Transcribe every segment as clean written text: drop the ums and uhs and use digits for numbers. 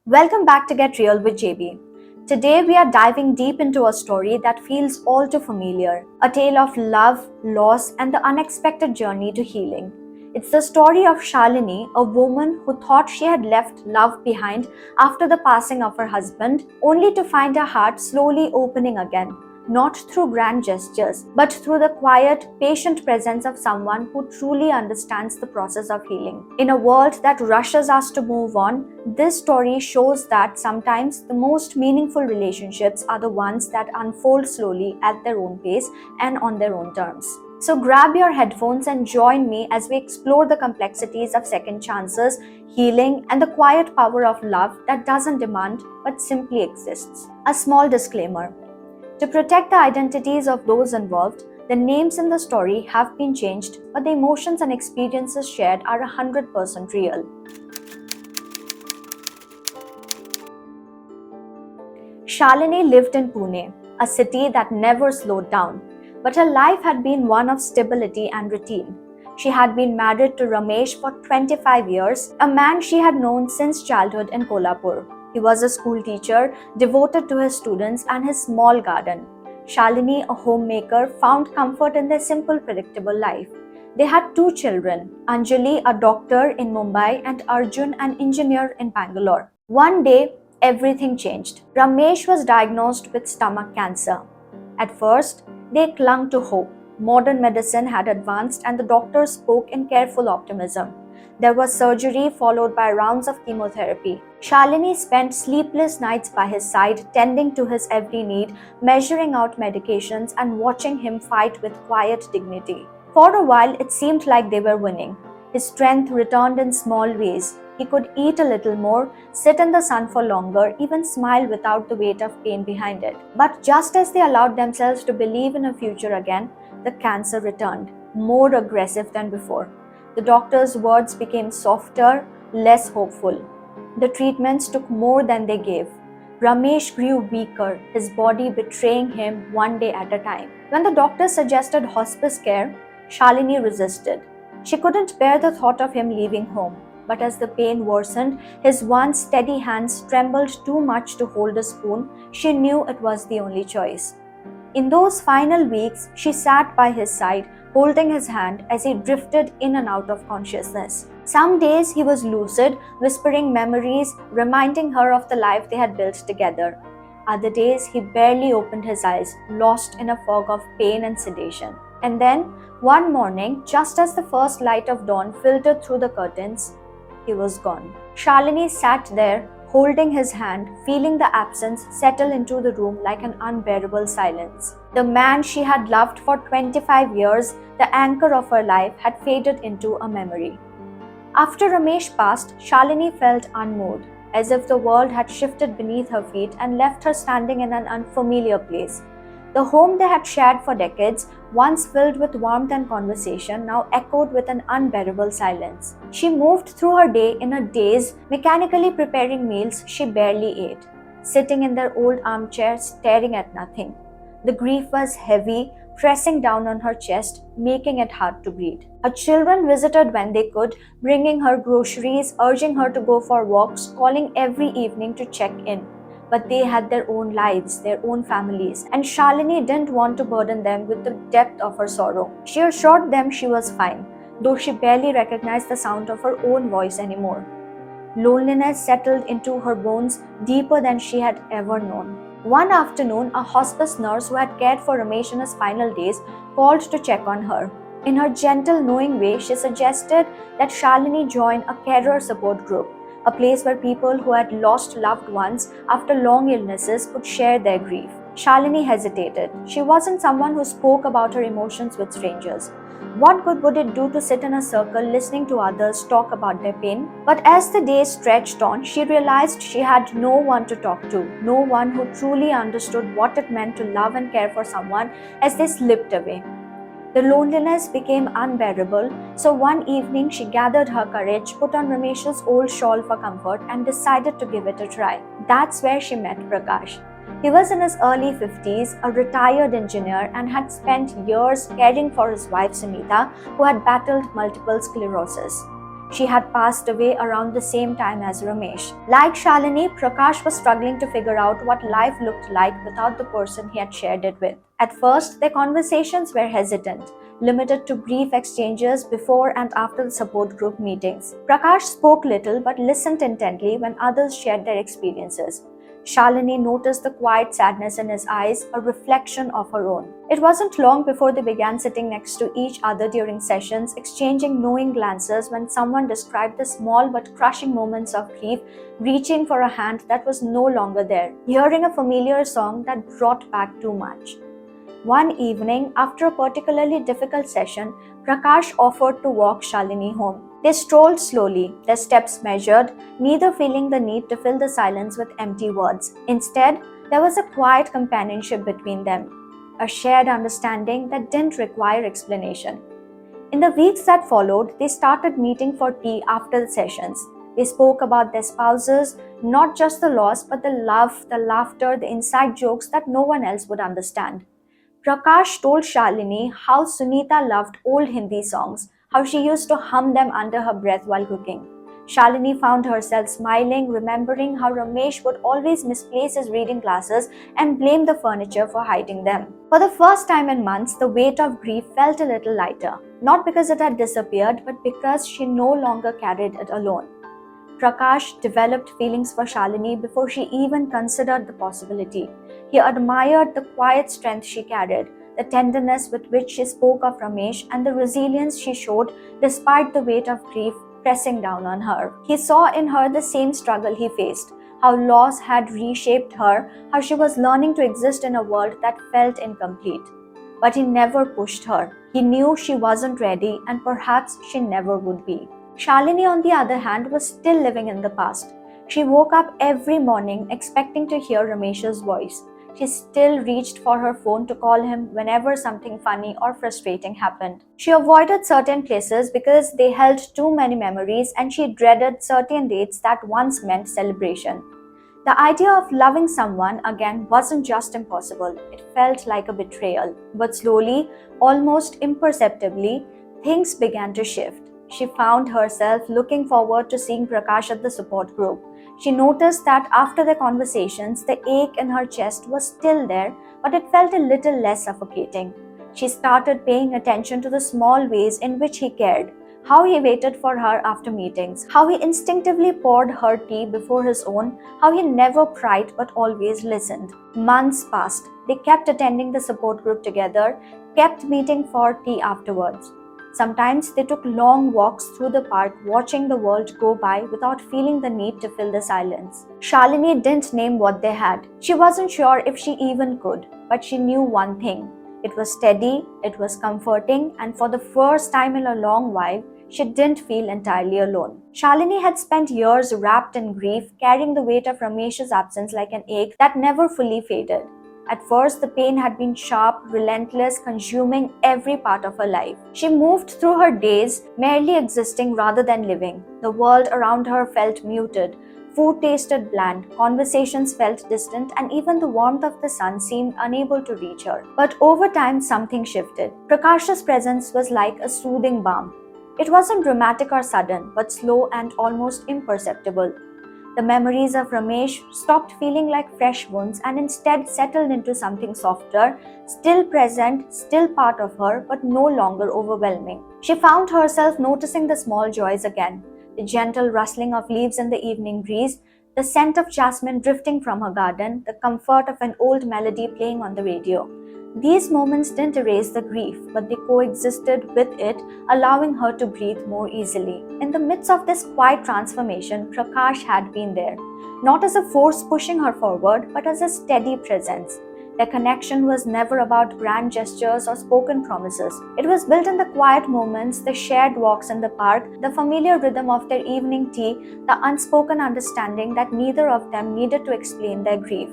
Welcome back to Get Real with JB. Today we are diving deep into a story that feels all too familiar, a tale of love, loss, and the unexpected journey to healing. It's the story of Shalini, a woman who thought she had left love behind after the passing of her husband, only to find her heart slowly opening again, not through grand gestures, but through the quiet, patient presence of someone who truly understands the process of healing. In a world that rushes us to move on, this story shows that sometimes the most meaningful relationships are the ones that unfold slowly at their own pace and on their own terms. So grab your headphones and join me as we explore the complexities of second chances, healing, and the quiet power of love that doesn't demand but simply exists. A small disclaimer. To protect the identities of those involved, the names in the story have been changed, but the emotions and experiences shared are 100% real. Shalini lived in Pune, a city that never slowed down, but her life had been one of stability and routine. She had been married to Ramesh for 25 years, a man she had known since childhood in Kolhapur. He was a school teacher, devoted to his students and his small garden. Shalini, a homemaker, found comfort in their simple, predictable life. They had two children, Anjali, a doctor in Mumbai, and Arjun, an engineer in Bangalore. One day, everything changed. Ramesh was diagnosed with stomach cancer. At first, they clung to hope. Modern medicine had advanced and the doctors spoke in careful optimism. There was surgery followed by rounds of chemotherapy. Shalini spent sleepless nights by his side, tending to his every need, measuring out medications, and watching him fight with quiet dignity. For a while, it seemed like they were winning. His strength returned in small ways. He could eat a little more, sit in the sun for longer, even smile without the weight of pain behind it. But just as they allowed themselves to believe in a future again, the cancer returned, more aggressive than before. The doctor's words became softer, less hopeful. The treatments took more than they gave. Ramesh grew weaker, his body betraying him one day at a time. When the doctor suggested hospice care, Shalini resisted. She couldn't bear the thought of him leaving home. But as the pain worsened, his once steady hands trembled too much to hold a spoon. She knew it was the only choice. In those final weeks, she sat by his side, holding his hand as he drifted in and out of consciousness. Some days he was lucid, whispering memories, reminding her of the life they had built together. Other days he barely opened his eyes, lost in a fog of pain and sedation. And then, one morning, just as the first light of dawn filtered through the curtains, he was gone. Shalini sat there, holding his hand, feeling the absence settle into the room like an unbearable silence. The man she had loved for 25 years, the anchor of her life, had faded into a memory. After Ramesh passed, Shalini felt unmoved, as if the world had shifted beneath her feet and left her standing in an unfamiliar place. The home they had shared for decades, once filled with warmth and conversation, now echoed with an unbearable silence. She moved through her day in a daze, mechanically preparing meals she barely ate, sitting in their old armchair staring at nothing. The grief was heavy, pressing down on her chest, making it hard to breathe. Her children visited when they could, bringing her groceries, urging her to go for walks, calling every evening to check in. But they had their own lives, their own families, and Shalini didn't want to burden them with the depth of her sorrow. She assured them she was fine, though she barely recognized the sound of her own voice anymore. Loneliness settled into her bones deeper than she had ever known. One afternoon, a hospice nurse who had cared for Ramesh in his final days called to check on her. In her gentle, knowing way, she suggested that Shalini join a carer support group, a place where people who had lost loved ones after long illnesses could share their grief. Shalini hesitated. She wasn't someone who spoke about her emotions with strangers. What good would it do to sit in a circle listening to others talk about their pain? But as the days stretched on, she realized she had no one to talk to, no one who truly understood what it meant to love and care for someone as they slipped away. The loneliness became unbearable, so one evening she gathered her courage, put on Ramesh's old shawl for comfort, and decided to give it a try. That's where she met Prakash. He was in his early 50s, a retired engineer, and had spent years caring for his wife Sunita, who had battled multiple sclerosis. She had passed away around the same time as Ramesh. Like Shalini, Prakash was struggling to figure out what life looked like without the person he had shared it with. At first, their conversations were hesitant, limited to brief exchanges before and after the support group meetings. Prakash spoke little but listened intently when others shared their experiences. Shalini noticed the quiet sadness in his eyes, a reflection of her own. It wasn't long before they began sitting next to each other during sessions, exchanging knowing glances when someone described the small but crushing moments of grief, reaching for a hand that was no longer there, hearing a familiar song that brought back too much. One evening, after a particularly difficult session, Prakash offered to walk Shalini home. They strolled slowly, their steps measured, neither feeling the need to fill the silence with empty words. Instead, there was a quiet companionship between them, a shared understanding that didn't require explanation. In the weeks that followed, they started meeting for tea after the sessions. They spoke about their spouses, not just the loss, but the love, the laughter, the inside jokes that no one else would understand. Prakash told Shalini how Sunita loved old Hindi songs, how she used to hum them under her breath while cooking. Shalini found herself smiling, remembering how Ramesh would always misplace his reading glasses and blame the furniture for hiding them. For the first time in months, the weight of grief felt a little lighter, not because it had disappeared, but because she no longer carried it alone. Prakash developed feelings for Shalini before she even considered the possibility. He admired the quiet strength she carried, the tenderness with which she spoke of Ramesh, and the resilience she showed despite the weight of grief pressing down on her. He saw in her the same struggle he faced, how loss had reshaped her, how she was learning to exist in a world that felt incomplete. But he never pushed her. He knew she wasn't ready, and perhaps she never would be. Shalini, on the other hand, was still living in the past. She woke up every morning expecting to hear Ramesh's voice. She still reached for her phone to call him whenever something funny or frustrating happened. She avoided certain places because they held too many memories, and she dreaded certain dates that once meant celebration. The idea of loving someone again wasn't just impossible, it felt like a betrayal. But slowly, almost imperceptibly, things began to shift. She found herself looking forward to seeing Prakash at the support group. She noticed that after the conversations, the ache in her chest was still there, but it felt a little less suffocating. She started paying attention to the small ways in which he cared, how he waited for her after meetings, how he instinctively poured her tea before his own, how he never pried but always listened. Months passed. They kept attending the support group together, kept meeting for tea afterwards. Sometimes they took long walks through the park, watching the world go by without feeling the need to fill the silence. Shalini didn't name what they had. She wasn't sure if she even could, but she knew one thing. It was steady, it was comforting, and for the first time in a long while, she didn't feel entirely alone. Shalini had spent years wrapped in grief, carrying the weight of Ramesh's absence like an ache that never fully faded. At first, the pain had been sharp, relentless, consuming every part of her life. She moved through her days, merely existing rather than living. The world around her felt muted. Food tasted bland, conversations felt distant, and even the warmth of the sun seemed unable to reach her. But over time, something shifted. Prakash's presence was like a soothing balm. It wasn't dramatic or sudden, but slow and almost imperceptible. The memories of Ramesh stopped feeling like fresh wounds and instead settled into something softer, still present, still part of her, but no longer overwhelming. She found herself noticing the small joys again, the gentle rustling of leaves in the evening breeze, the scent of jasmine drifting from her garden, the comfort of an old melody playing on the radio. These moments didn't erase the grief, but they coexisted with it, allowing her to breathe more easily. In the midst of this quiet transformation, Prakash had been there, not as a force pushing her forward, but as a steady presence. Their connection was never about grand gestures or spoken promises. It was built in the quiet moments, the shared walks in the park, the familiar rhythm of their evening tea, the unspoken understanding that neither of them needed to explain their grief.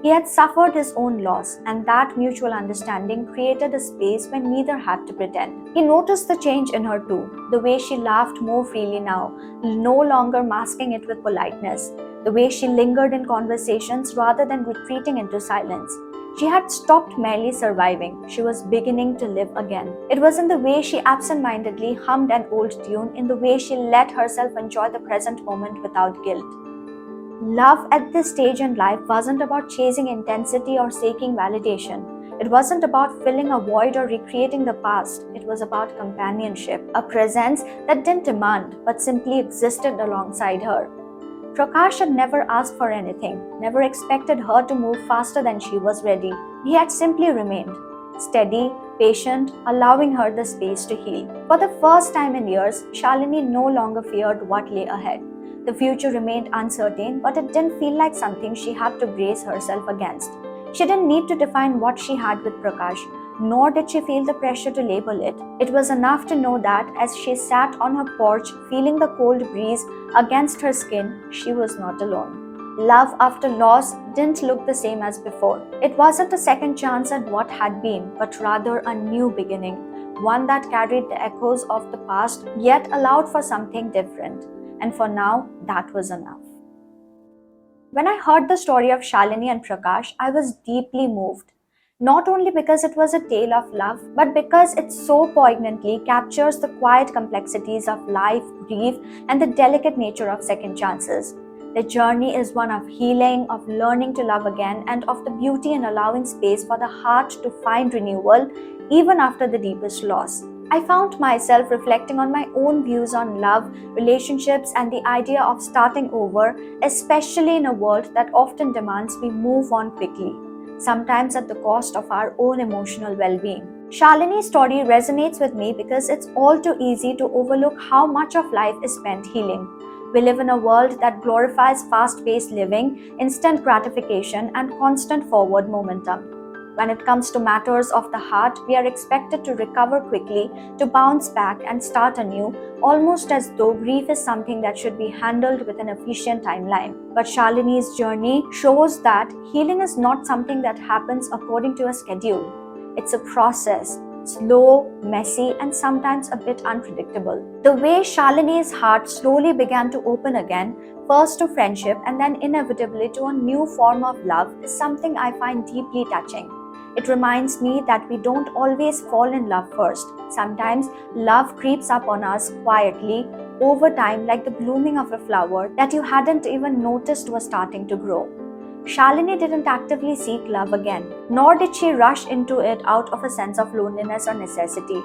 He had suffered his own loss, and that mutual understanding created a space where neither had to pretend. He noticed the change in her too, the way she laughed more freely now, no longer masking it with politeness, the way she lingered in conversations rather than retreating into silence. She had stopped merely surviving. She was beginning to live again. It was in the way she absent-mindedly hummed an old tune, in the way she let herself enjoy the present moment without guilt. Love at this stage in life wasn't about chasing intensity or seeking validation. It wasn't about filling a void or recreating the past. It was about companionship, a presence that didn't demand but simply existed alongside her. Prakash had never asked for anything, never expected her to move faster than she was ready. He had simply remained, steady, patient, allowing her the space to heal. For the first time in years, Shalini no longer feared what lay ahead. The future remained uncertain, but it didn't feel like something she had to brace herself against. She didn't need to define what she had with Prakash, nor did she feel the pressure to label it. It was enough to know that as she sat on her porch, feeling the cold breeze against her skin, she was not alone. Love after loss didn't look the same as before. It wasn't a second chance at what had been, but rather a new beginning, one that carried the echoes of the past yet allowed for something different. And for now, that was enough. When I heard the story of Shalini and Prakash, I was deeply moved. Not only because it was a tale of love, but because it so poignantly captures the quiet complexities of life, grief, and the delicate nature of second chances. The journey is one of healing, of learning to love again, and of the beauty in allowing space for the heart to find renewal even after the deepest loss. I found myself reflecting on my own views on love, relationships, and the idea of starting over, especially in a world that often demands we move on quickly, sometimes at the cost of our own emotional well-being. Shalini's story resonates with me because it's all too easy to overlook how much of life is spent healing. We live in a world that glorifies fast-paced living, instant gratification, and constant forward momentum. When it comes to matters of the heart, we are expected to recover quickly, to bounce back and start anew, almost as though grief is something that should be handled with an efficient timeline. But Shalini's journey shows that healing is not something that happens according to a schedule. It's a process, slow, messy, and sometimes a bit unpredictable. The way Shalini's heart slowly began to open again, first to friendship and then inevitably to a new form of love, is something I find deeply touching. It reminds me that we don't always fall in love first. Sometimes love creeps up on us quietly over time, like the blooming of a flower that you hadn't even noticed was starting to grow. Shalini didn't actively seek love again, nor did she rush into it out of a sense of loneliness or necessity.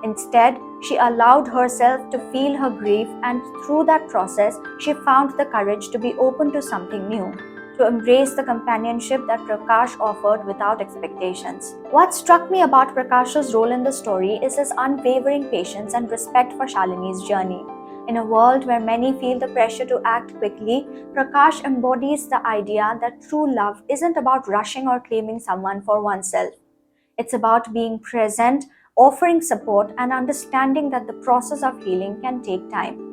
Instead, she allowed herself to feel her grief, and through that process, she found the courage to be open to something new, to embrace the companionship that Prakash offered without expectations. What struck me about Prakash's role in the story is his unwavering patience and respect for Shalini's journey. In a world where many feel the pressure to act quickly, Prakash embodies the idea that true love isn't about rushing or claiming someone for oneself. It's about being present, offering support, and understanding that the process of healing can take time.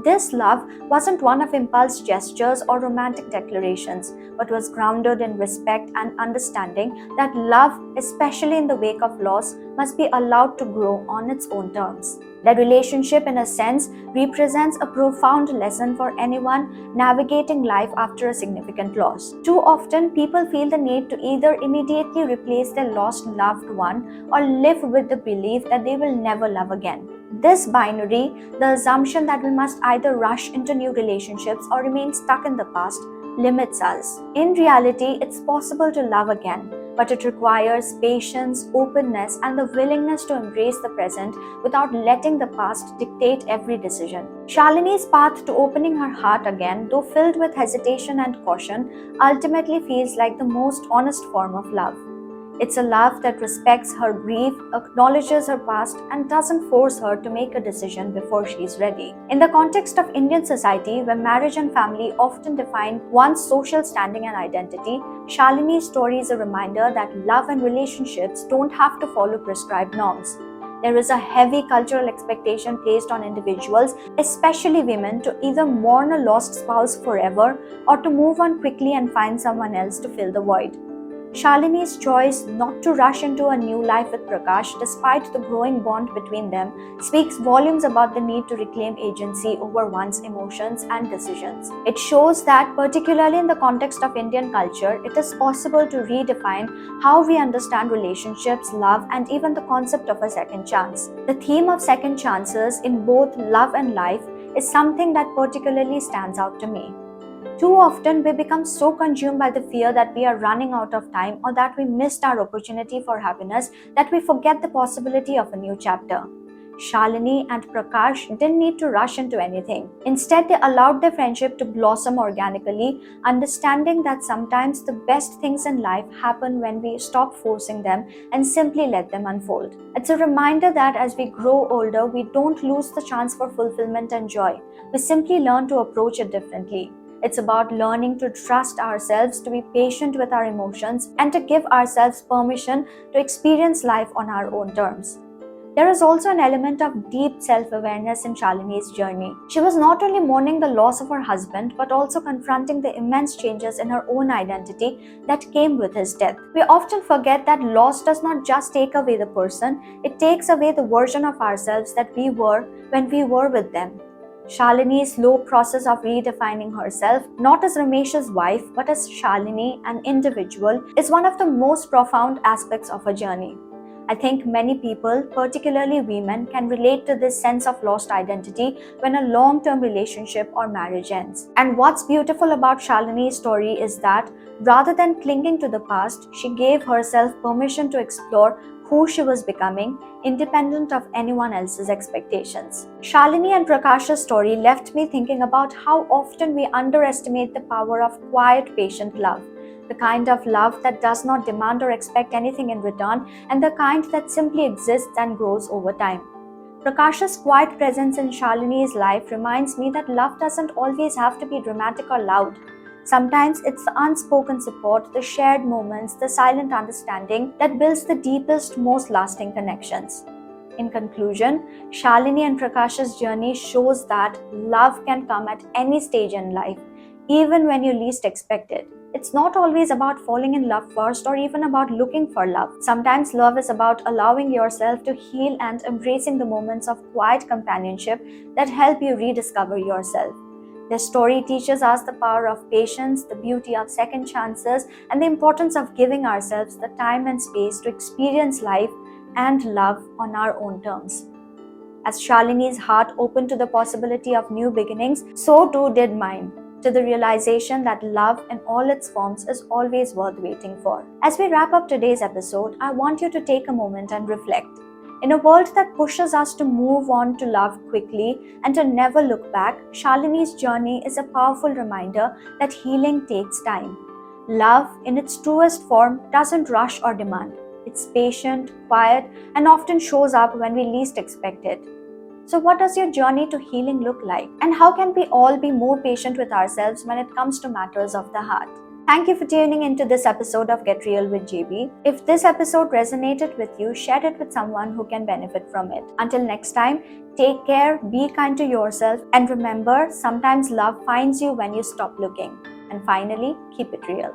This love wasn't one of impulse gestures or romantic declarations, but was grounded in respect and understanding that love, especially in the wake of loss, must be allowed to grow on its own terms. The relationship, in a sense, represents a profound lesson for anyone navigating life after a significant loss. Too often, people feel the need to either immediately replace their lost loved one or live with the belief that they will never love again. This binary, the assumption that we must either rush into new relationships or remain stuck in the past, limits us. In reality, it's possible to love again, but it requires patience, openness, and the willingness to embrace the present without letting the past dictate every decision. Shalini's path to opening her heart again, though filled with hesitation and caution, ultimately feels like the most honest form of love. It's a love that respects her grief, acknowledges her past, and doesn't force her to make a decision before she's ready. In the context of Indian society, where marriage and family often define one's social standing and identity, Shalini's story is a reminder that love and relationships don't have to follow prescribed norms. There is a heavy cultural expectation placed on individuals, especially women, to either mourn a lost spouse forever or to move on quickly and find someone else to fill the void. Shalini's choice not to rush into a new life with Prakash, despite the growing bond between them, speaks volumes about the need to reclaim agency over one's emotions and decisions. It shows that, particularly in the context of Indian culture, it is possible to redefine how we understand relationships, love, and even the concept of a second chance. The theme of second chances in both love and life is something that particularly stands out to me. Too often, we become so consumed by the fear that we are running out of time or that we missed our opportunity for happiness that we forget the possibility of a new chapter. Shalini and Prakash didn't need to rush into anything. Instead, they allowed their friendship to blossom organically, understanding that sometimes the best things in life happen when we stop forcing them and simply let them unfold. It's a reminder that as we grow older, we don't lose the chance for fulfillment and joy. We simply learn to approach it differently. It's about learning to trust ourselves, to be patient with our emotions, and to give ourselves permission to experience life on our own terms. There is also an element of deep self-awareness in Shalini's journey. She was not only mourning the loss of her husband, but also confronting the immense changes in her own identity that came with his death. We often forget that loss does not just take away the person, it takes away the version of ourselves that we were when we were with them. Shalini's slow process of redefining herself, not as Ramesh's wife, but as Shalini, an individual, is one of the most profound aspects of her journey. I think many people, particularly women, can relate to this sense of lost identity when a long-term relationship or marriage ends. And what's beautiful about Shalini's story is that rather than clinging to the past, she gave herself permission to explore who she was becoming, independent of anyone else's expectations. Shalini and Prakash's story left me thinking about how often we underestimate the power of quiet, patient love. The kind of love that does not demand or expect anything in return, and the kind that simply exists and grows over time. Prakash's quiet presence in Shalini's life reminds me that love doesn't always have to be dramatic or loud. Sometimes it's the unspoken support, the shared moments, the silent understanding that builds the deepest, most lasting connections. In conclusion, Shalini and Prakash's journey shows that love can come at any stage in life, even when you least expect it. It's not always about falling in love first or even about looking for love. Sometimes love is about allowing yourself to heal and embracing the moments of quiet companionship that help you rediscover yourself. This story teaches us the power of patience, the beauty of second chances, and the importance of giving ourselves the time and space to experience life and love on our own terms. As Shalini's heart opened to the possibility of new beginnings, so too did mine, to the realization that love in all its forms is always worth waiting for. As we wrap up today's episode, I want you to take a moment and reflect. In a world that pushes us to move on to love quickly and to never look back, Shalini's journey is a powerful reminder that healing takes time. Love, in its truest form, doesn't rush or demand. It's patient, quiet, and often shows up when we least expect it. So what does your journey to healing look like? And how can we all be more patient with ourselves when it comes to matters of the heart? Thank you for tuning into this episode of Get Real with JB. If this episode resonated with you, share it with someone who can benefit from it. Until next time, take care, be kind to yourself, and remember, sometimes love finds you when you stop looking. And finally, keep it real.